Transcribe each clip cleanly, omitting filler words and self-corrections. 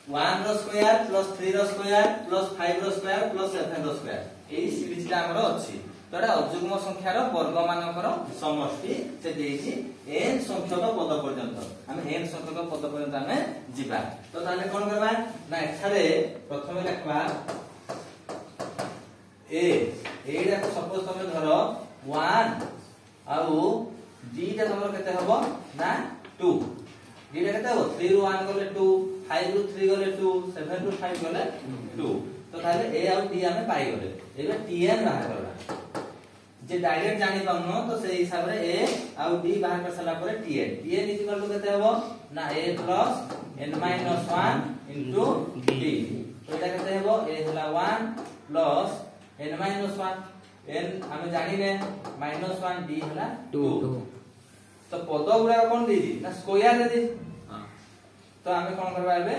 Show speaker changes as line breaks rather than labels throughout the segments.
1 rho square plus 3 रो square plus 5 रो square plus 7 रो square एई series टा हमरो अछि तोरा अजुग्म संख्यार वर्ग मानकर समष्टि से देइछि n संख्यक पद पर्यंत हम n संख्यक पद पर्यंत हमें जिबा तो ताले कोन करबा ना एठारे प्रथमे लिखबा ए रा सपोज तमे धरो 1 आउ d टा तमरो केते हबो ना 2 d टा केते हबो 3 ରୁ 1 गले 2 5 ରୁ 3 गले 2 7 ରୁ 5 गले 2 तो ताले a आउ d हमें पाई गले एबे tn बाहर करबा जे डायरेक्ट जानि पाउनो तो से हिसाब रे a आउ d बाहर कर सला परे tn इक्वल टू केते हबो ना a plus n minus 1 into d तो एटा केते हबो a हला 1 प्लस n माइनस 1 n हमें जानि ने माइनस 1 d हला 2 तो पद गुडा कोन देजी ना स्क्वायर दे हां तो हमें कोन करबा एबे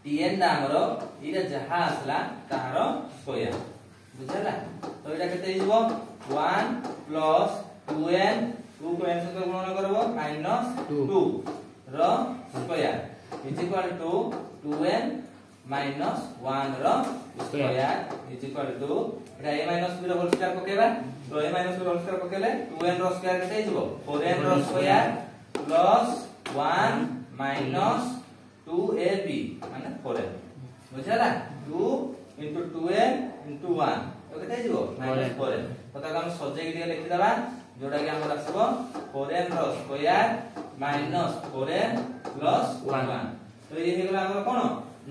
tn दा हमरो इरा जहा आसला तार स्क्वायर बुझला तो एटा केते हिजबो 1 प्लस 2n 2 को n से गुणन करबो minus 2 rho square is equal to 2n minus 1 rho square is equal to एटा a minus b rho whole square पकेबा तो a minus b rho whole square पकेले 2n रो स्क्वायर केते हिजबो 4n rho square plus 1 minus 2ab माने 4n बुझला 2 into 2n into 1 तो केते हिजबो माइनस 4n पता हम सजे के लिखि दबा जोडा के हमर आसबो 4n rho square minus 4n plus 1 तो ये हे गला हमर कोन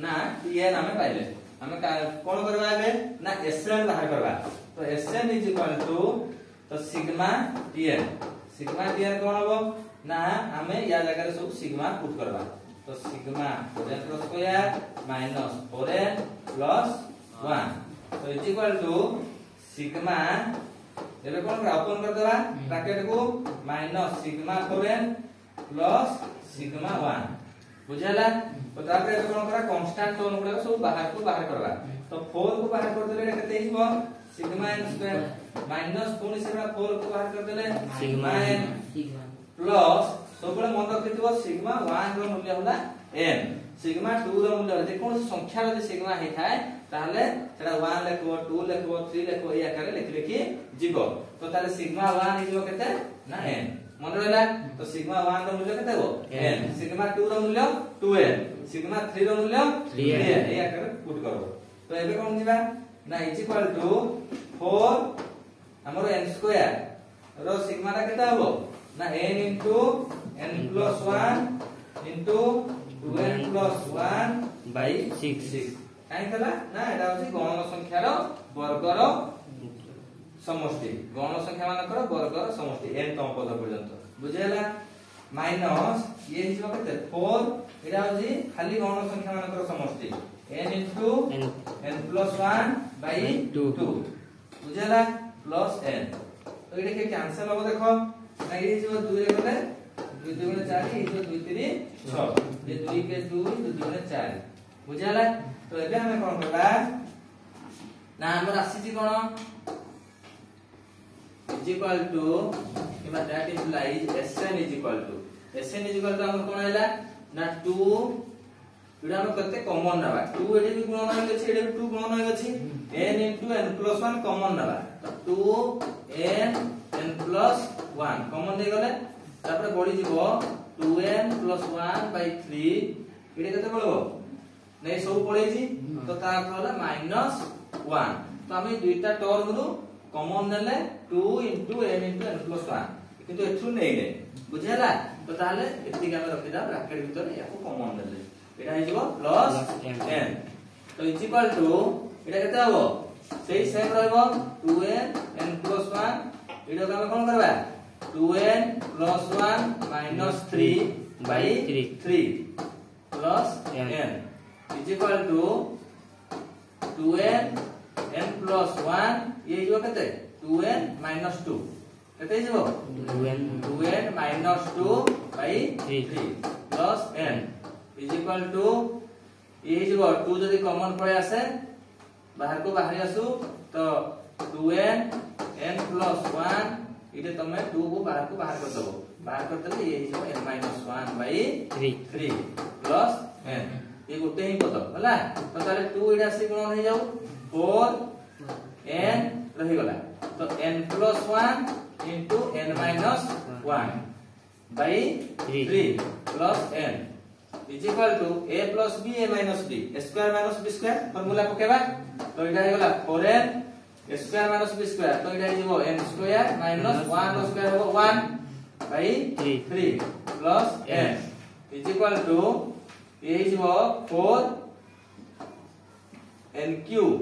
ना tn हमें पाइले हमें कोन करबा एबे ना sn बाहर करबा तो sn इज इक्वल टू तो सिग्मा tn कोन हबो ना हमें या जगह रे सब सिग्मा पुट करबा तो sigma 4n rho square minus 4n plus 1 तो इज इक्वल टू सिग्मा एबे कोन ओपन कर देबा ब्रैकेट को minus sigma 4n plus sigma 1 बुझला तो ताके कोन करा कांस्टेंट टर्म गुडा सब बाहर को बाहर करबा तो 4 को बाहर कर देले केते हिजबो सिग्मा n स्क्वायर माइनस पुनी सिग्मा 4 को बाहर कर देले सिग्मा n प्लस सबले मन रखिथिबो सिग्मा 1 रो मूल्य होला n सिग्मा 2 रो मूल्य जे कोन संख्या रो जे सिग्मा हे थाए ताले सेडा 1 लेखबो 2 लेखबो 3 लेखबो या करे लिखि जीवो तो ताले सिग्मा 1 हिजबो केते ना n मन रहला तो सिग्मा 1 रो मूल्य केते हो n सिग्मा 2 रो मूल्य 2n सिग्मा 3 रो मूल्य 3n या करे पुट करो तो एबे कोन जीवा ना इज इक्वल टू 4 हमरो n स्क्वायर रो सिग्मा ता केते हबो ना n into n plus 1 into 2n plus 1 by 6 काई कला ना एटा होची गण संख्यार वर्गर समष्टि गण संख्या मानकर वर्गर समष्टि n तम पद पर्यंत बुझेला माइनस ये हिजो केते 4 एटा होची खाली गण संख्या मानकर समष्टि n into n plus 1 by 2 बुझेला प्लस n तो एटा के कैंसिल हो देखो ना ये जो 2 रे गले 2 2 गुणे 4 ये जो 2 3 6 ये 2 के 2 2 गुणे 4 बुझाला तो एबे हमें कोन करबा ना हमर आसी कोन इज इक्वल टू किबा that implies sn is equal to हमर कोन हैला ना 2 इडा हम कते कॉमन नबा 2 एडी भी गुणन होय छै एडी 2 गुणन होय छै n into n plus 1 common नबा तो 2n n plus 1 कॉमन दे गले तापर बढी जीवो 2n plus 1 by 3 इडे कते बळबो नै सब पळै छी तो ता कहला -1 तो हम दुईटा टर्म रु कॉमन नेले 2 into n into n plus 1 किंतु एथु नै ने बुझेला तो ताले एति के हम रखिदा ब्रैकेट भीतर याको कॉमन नेले एटा हे जीवो प्लस n तो इज इक्वल टू एटा केते हबो सेही सेम रहबो 2n n plus 1 एडो हम कोन करबा 2n plus 1 minus 3 by 3 plus n is equal to 2n n plus 1 ये जो कहते 2n minus 2 कहते हैं जो 2n minus 2 by 3 plus n is equal to ये जो 2 यदि कॉमन पड़े आसे बाहर को बाहर आसु तो 2n n plus 1 इटे तमे 2 को बाहर कर दबो बाहर कर देले ये जो n minus 1 by 3 plus n ये गोटे ही पद होला तो ताले 2 इडा से गुणन हो जाऊ 4n रही गला तो n + 1 into n - 1 by 3 plus n is equal to a plus b a minus b square minus b square formula पकेबा तो इडा हो गला 4n square minus b square तो इडा जीवो n square minus 1 square हो 1 by 3 plus n is equal to ये जीवो 4 n cube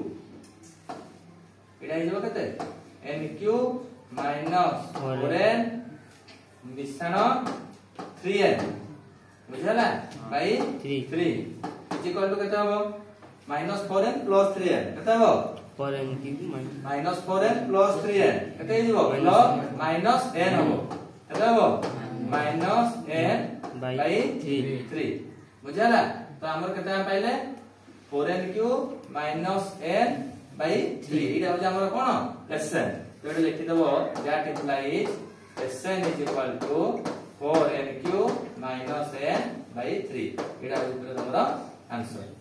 इडा जीवो केते n cube minus 4n मिश्रण 3n बुझला बाय 3 इज इक्वल टू केते हो -4n + 3n केते हो
4n cube
-4n + 3n केते जीवो प्लस माइनस n हो केते हो -n by 3 बुझला तो हमर केते पाइले 4n cube -n by 3 Ida हो हमर कोन Sn तो एटा लिखि देबो that implies Sn is equal to 4n cube minus n by 3 Ida हमर आंसर